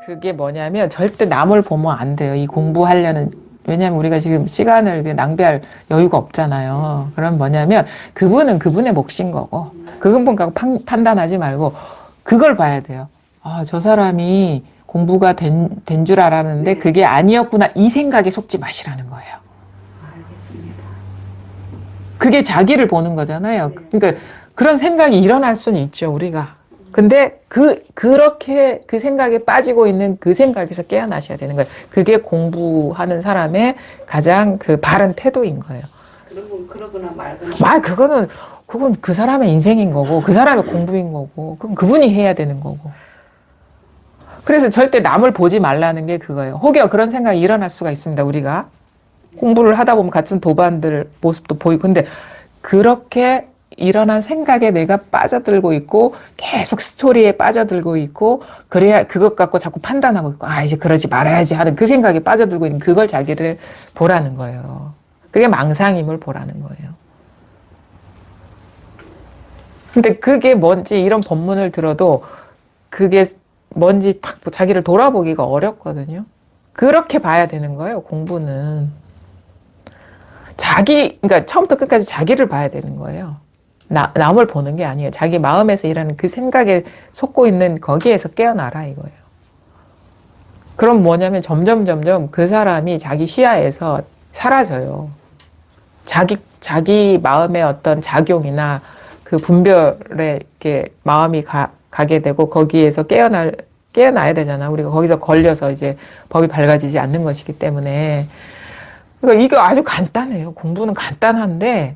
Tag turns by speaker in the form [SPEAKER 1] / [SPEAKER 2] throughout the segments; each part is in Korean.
[SPEAKER 1] 그게 뭐냐면 절대 남을 보면 안 돼요. 이 공부하려는, 왜냐하면 우리가 지금 시간을 낭비할 여유가 없잖아요. 그럼 뭐냐면 그분은 그분의 몫인 거고 그분 갖고 판단하지 말고 그걸 봐야 돼요. 아, 저 사람이 공부가 된 줄 알았는데 그게 아니었구나, 이 생각에 속지 마시라는 거예요.
[SPEAKER 2] 알겠습니다.
[SPEAKER 1] 그게 자기를 보는 거잖아요. 그러니까 그런 생각이 일어날 수는 있죠, 우리가. 근데 그렇게 그 생각에 빠지고 있는 그 생각에서 깨어나셔야 되는 거예요. 그게 공부하는 사람의 가장 그 바른 태도인 거예요.
[SPEAKER 2] 그러거나 말거나.
[SPEAKER 1] 그건 그 사람의 인생인 거고, 그 사람의 공부인 거고, 그건 그분이 해야 되는 거고. 그래서 절대 남을 보지 말라는 게 그거예요. 혹여 그런 생각이 일어날 수가 있습니다, 우리가. 공부를 하다 보면 같은 도반들 모습도 보이고. 근데 그렇게 일어난 생각에 내가 빠져들고 있고 계속 스토리에 빠져들고 있고 그래야 그것 갖고 자꾸 판단하고 있고 아, 이제 그러지 말아야지 하는 그 생각에 빠져들고 있는 그걸 자기를 보라는 거예요. 그게 망상임을 보라는 거예요. 근데 그게 뭔지 이런 법문을 들어도 그게 뭔지 탁 자기를 돌아보기가 어렵거든요. 그렇게 봐야 되는 거예요, 공부는. 그러니까 처음부터 끝까지 자기를 봐야 되는 거예요. 남을 보는 게 아니에요. 자기 마음에서 일하는 그 생각에 속고 있는 거기에서 깨어나라 이거예요. 그럼 뭐냐면 점점 그 사람이 자기 시야에서 사라져요. 자기 마음의 어떤 작용이나 그 분별에 이렇게 마음이 가게 되고 거기에서 깨어나야 되잖아. 우리가 거기서 걸려서 이제 법이 밝아지지 않는 것이기 때문에. 그러니까 이거 아주 간단해요. 공부는 간단한데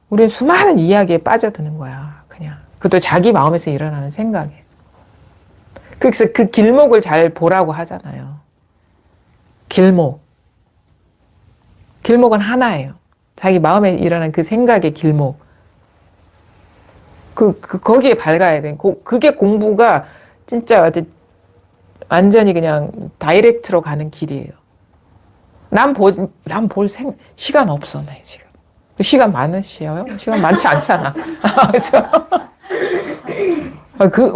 [SPEAKER 1] 우리는 수많은 이야기에 빠져드는 거야. 그냥. 그것도 자기 마음에서 일어나는 생각에. 그래서 그 길목을 잘 보라고 하잖아요. 길목은 하나예요. 자기 마음에 일어나는 그 생각의 길목. 거기에 밝아야 돼. 그게 공부가 진짜 완전히 그냥 다이렉트로 가는 길이에요. 남 볼 시간 없어, 내 지금. 시간 많으시요? 시간 많지 않잖아. 그렇죠?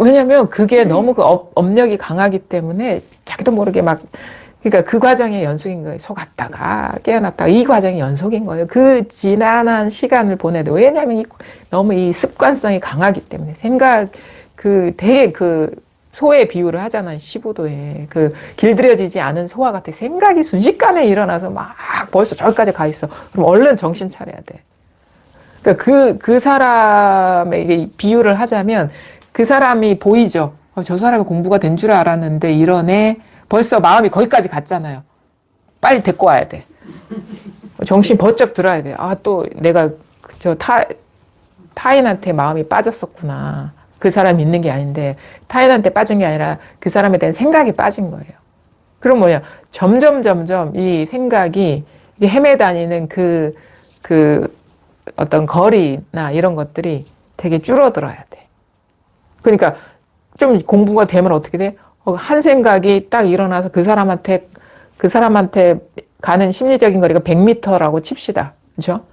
[SPEAKER 1] 왜냐면 그게 너무 그 업력이 강하기 때문에 자기도 모르게 그러니까 그 과정의 연속인 거예요. 속았다가 깨어났다가 이 과정의 연속인 거예요. 그 지난한 시간을 보내도 왜냐면 너무 이 습관성이 강하기 때문에 되게 소의 비유를 하잖아요. 15도에. 길들여지지 않은 소와 같아. 생각이 순식간에 일어나서 막 벌써 저기까지 가 있어. 그럼 얼른 정신 차려야 돼. 그러니까 그 사람에게 비유를 하자면 그 사람이 보이죠. 저 사람이 공부가 된 줄 알았는데 이러네. 벌써 마음이 거기까지 갔잖아요. 빨리 데리고 와야 돼. 정신 번쩍 들어야 돼. 아, 또 내가 타인한테 마음이 빠졌었구나. 그 사람이 있는 게 아닌데 타인한테 빠진 게 아니라 그 사람에 대한 생각이 빠진 거예요. 그럼 점점 이 생각이 헤매다니는 어떤 거리나 이런 것들이 되게 줄어들어야 돼. 그러니까 좀 공부가 되면 어떻게 돼? 한 생각이 딱 일어나서 그 사람한테 가는 심리적인 거리가 100m라고 칩시다. 그렇죠?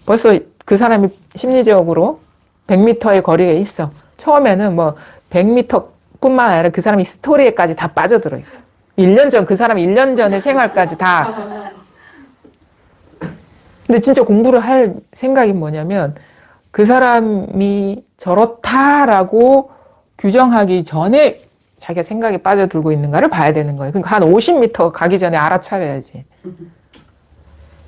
[SPEAKER 1] 벌써 그 사람이 심리적으로 100m의 거리에 있어. 처음에는 100m뿐만 아니라 그 사람이 스토리에까지 다 빠져들어 있어. 그 사람이 1년 전의 생활까지 다. 근데 진짜 공부를 할 생각이 뭐냐면 그 사람이 저렇다라고 규정하기 전에 자기가 생각에 빠져들고 있는가를 봐야 되는 거예요. 그러니까 한 50m 가기 전에 알아차려야지.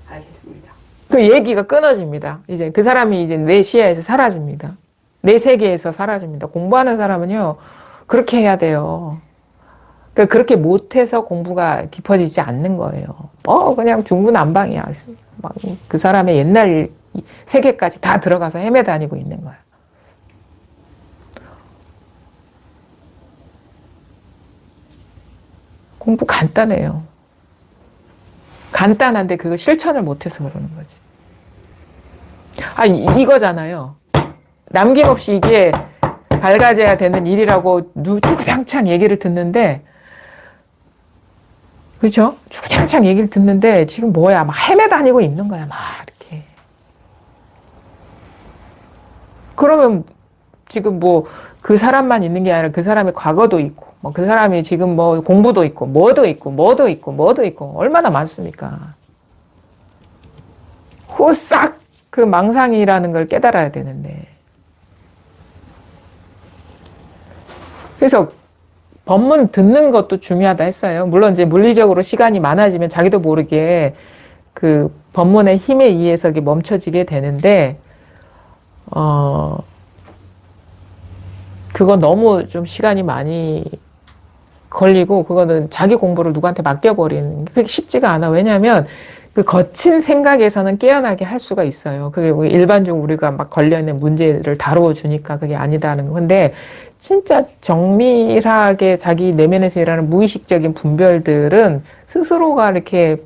[SPEAKER 2] 알겠습니다.
[SPEAKER 1] 그 얘기가 끊어집니다. 이제 그 사람이 이제 내 시야에서 사라집니다. 내 세계에서 사라집니다. 공부하는 사람은요, 그렇게 해야 돼요. 그러니까 그렇게 못해서 공부가 깊어지지 않는 거예요. 그냥 중구난방이야. 그 사람의 옛날 세계까지 다 들어가서 헤매다니고 있는 거야. 공부 간단해요. 간단한데 그거 실천을 못해서 그러는 거지. 이거잖아요. 남김없이 이게 밝아져야 되는 일이라고 주구장창 얘기를 듣는데, 그렇죠? 주구장창 얘기를 듣는데 지금 뭐야? 막 헤매다니고 있는 거야. 막 이렇게. 그러면 지금 그 사람만 있는 게 아니라 그 사람의 과거도 있고 뭐 그 사람이 지금 뭐 공부도 있고, 뭐도 있고, 뭐도 있고, 뭐도 있고, 얼마나 많습니까? 후싹 그 망상이라는 걸 깨달아야 되는데. 그래서 법문 듣는 것도 중요하다 했어요. 물론 이제 물리적으로 시간이 많아지면 자기도 모르게 그 법문의 힘에 의해서 멈춰지게 되는데, 그건 너무 좀 시간이 많이 걸리고, 그거는 자기 공부를 누구한테 맡겨버리는 게 쉽지가 않아. 왜냐하면 그 거친 생각에서는 깨어나게 할 수가 있어요. 그게 뭐 일반적으로 우리가 막 걸려있는 문제를 다루어 주니까 그게 아니다는 건데, 진짜 정밀하게 자기 내면에서 일하는 무의식적인 분별들은 스스로가 이렇게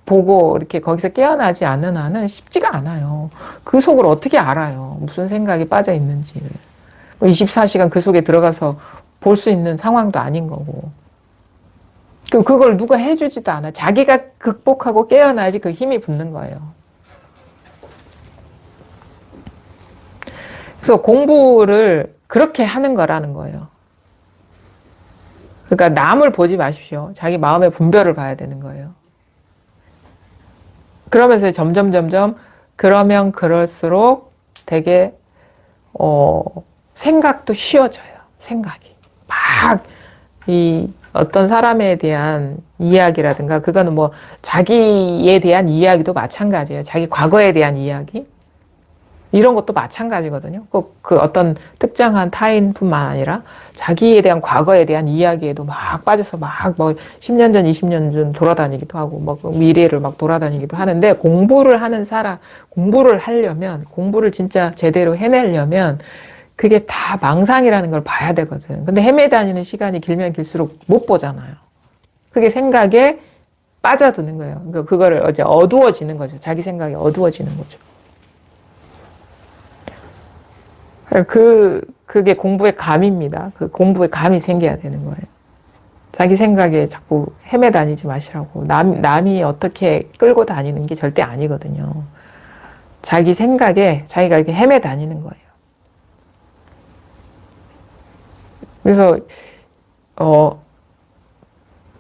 [SPEAKER 1] 보고 이렇게 거기서 깨어나지 않는 한은 쉽지가 않아요. 그 속을 어떻게 알아요? 무슨 생각이 빠져 있는지를. 24시간 그 속에 들어가서 볼 수 있는 상황도 아닌 거고. 그걸 누가 해주지도 않아. 자기가 극복하고 깨어나야지 그 힘이 붙는 거예요. 그래서 공부를 그렇게 하는 거라는 거예요. 그러니까 남을 보지 마십시오. 자기 마음의 분별을 봐야 되는 거예요. 그러면서 점점 그러면 그럴수록 되게 생각도 쉬워져요. 생각이 막 이 어떤 사람에 대한 이야기라든가, 그거는 뭐 자기에 대한 이야기도 마찬가지예요. 자기 과거에 대한 이야기 이런 것도 마찬가지거든요. 그 어떤 특정한 타인뿐만 아니라 자기에 대한 과거에 대한 이야기에도 막 빠져서 막 뭐 10년 전, 20년 전 돌아다니기도 하고, 뭐 미래를 막 돌아다니기도 하는데, 공부를 하는 사람, 공부를 하려면, 공부를 진짜 제대로 해내려면 그게 다 망상이라는 걸 봐야 되거든. 근데 헤매다니는 시간이 길면 길수록 못 보잖아요. 그게 생각에 빠져드는 거예요. 그러니까 그거를 이제 어두워지는 거죠. 자기 생각이 어두워지는 거죠. 그게 공부의 감입니다. 그 공부의 감이 생겨야 되는 거예요. 자기 생각에 자꾸 헤매다니지 마시라고. 남이 어떻게 끌고 다니는 게 절대 아니거든요. 자기 생각에 자기가 이렇게 헤매다니는 거예요. 그래서,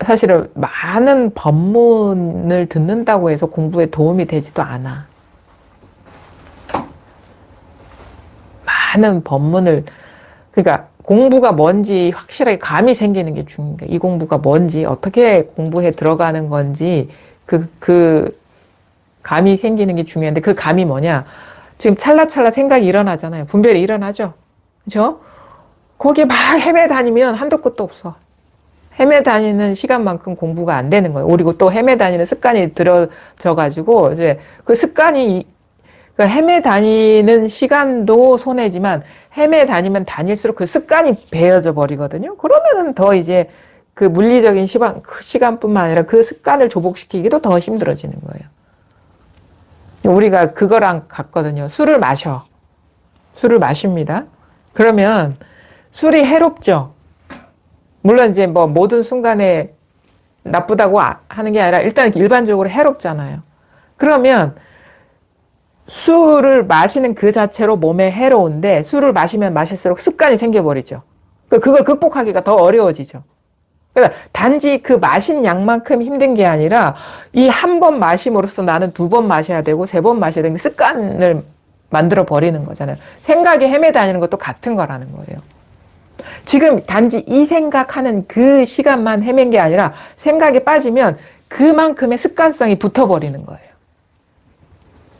[SPEAKER 1] 사실은 많은 법문을 듣는다고 해서 공부에 도움이 되지도 않아. 많은 법문을, 그러니까 공부가 뭔지 확실하게 감이 생기는 게 중요해요. 이 공부가 뭔지, 어떻게 공부해 들어가는 건지, 그 감이 생기는 게 중요한데, 그 감이 뭐냐? 지금 찰나찰나 생각이 일어나잖아요. 분별이 일어나죠? 그죠? 거기에 막 헤매다니면 한도 끝도 없어. 헤매다니는 시간만큼 공부가 안 되는 거예요. 그리고 또 헤매다니는 습관이 들어져가지고, 이제 그 습관이, 그 헤매다니는 시간도 손해지만, 헤매다니면 다닐수록 그 습관이 배어져 버리거든요. 그러면은 더 이제 그 물리적인 시간뿐만 아니라 그 습관을 조복시키기도 더 힘들어지는 거예요. 우리가 그거랑 같거든요. 술을 마셔. 술을 마십니다. 그러면 술이 해롭죠. 물론 이제 뭐 모든 순간에 나쁘다고 하는 게 아니라 일단 일반적으로 해롭잖아요. 그러면 술을 마시는 그 자체로 몸에 해로운데, 술을 마시면 마실수록 습관이 생겨버리죠. 그걸 극복하기가 더 어려워지죠. 그러니까 단지 그 마신 양만큼 힘든 게 아니라, 이 한 번 마심으로써 나는 2번 마셔야 되고 3번 마셔야 되는 습관을 만들어 버리는 거잖아요. 생각에 헤매다니는 것도 같은 거라는 거예요. 지금 단지 이 생각하는 그 시간만 헤맨 게 아니라, 생각에 빠지면 그만큼의 습관성이 붙어버리는 거예요.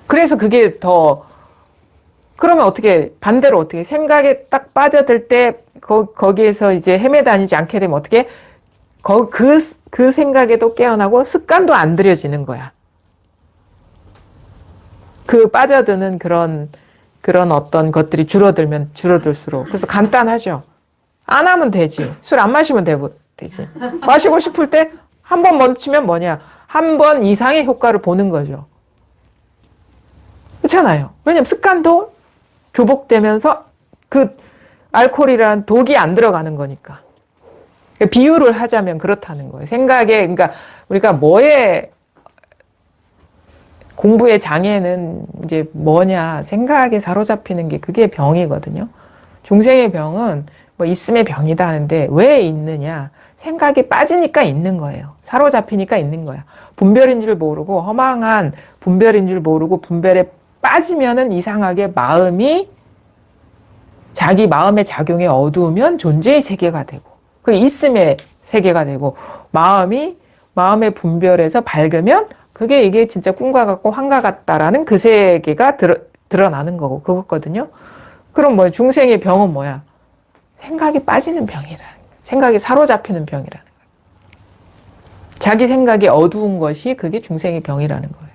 [SPEAKER 1] 그래서 그게 더, 그러면 어떻게, 반대로 어떻게, 생각에 딱 빠져들 때, 거기에서 이제 헤매다니지 않게 되면 어떻게, 그 생각에도 깨어나고 습관도 안 들여지는 거야. 그 빠져드는 그런 어떤 것들이 줄어들면 줄어들수록. 그래서 간단하죠. 안 하면 되지. 술 안 마시면 되지. 마시고 싶을 때 한 번 멈추면 뭐냐. 한 번 이상의 효과를 보는 거죠. 그렇잖아요. 왜냐면 습관도 조복되면서 그 알코올이란 독이 안 들어가는 거니까. 비유를 하자면 그렇다는 거예요. 생각에, 그러니까 우리가 공부의 장애는 이제 뭐냐, 생각에 사로잡히는 게 그게 병이거든요. 중생의 병은 뭐 있음의 병이다 하는데 왜 있느냐? 생각이 빠지니까 있는 거예요. 사로잡히니까 있는 거야. 분별인 줄 모르고 허망한 분별인 줄 모르고 분별에 빠지면은 이상하게 마음이 자기 마음의 작용에 어두우면 존재의 세계가 되고 그 있음의 세계가 되고 마음의 분별에서 밝으면 그게 이게 진짜 꿈과 같고 환과 같다라는 그 세계가 드러나는 거고 그거거든요. 그럼 뭐 중생의 병은 뭐야? 생각이 빠지는 병이라는 거예요. 생각이 사로잡히는 병이라는 거예요. 자기 생각이 어두운 것이 그게 중생의 병이라는 거예요.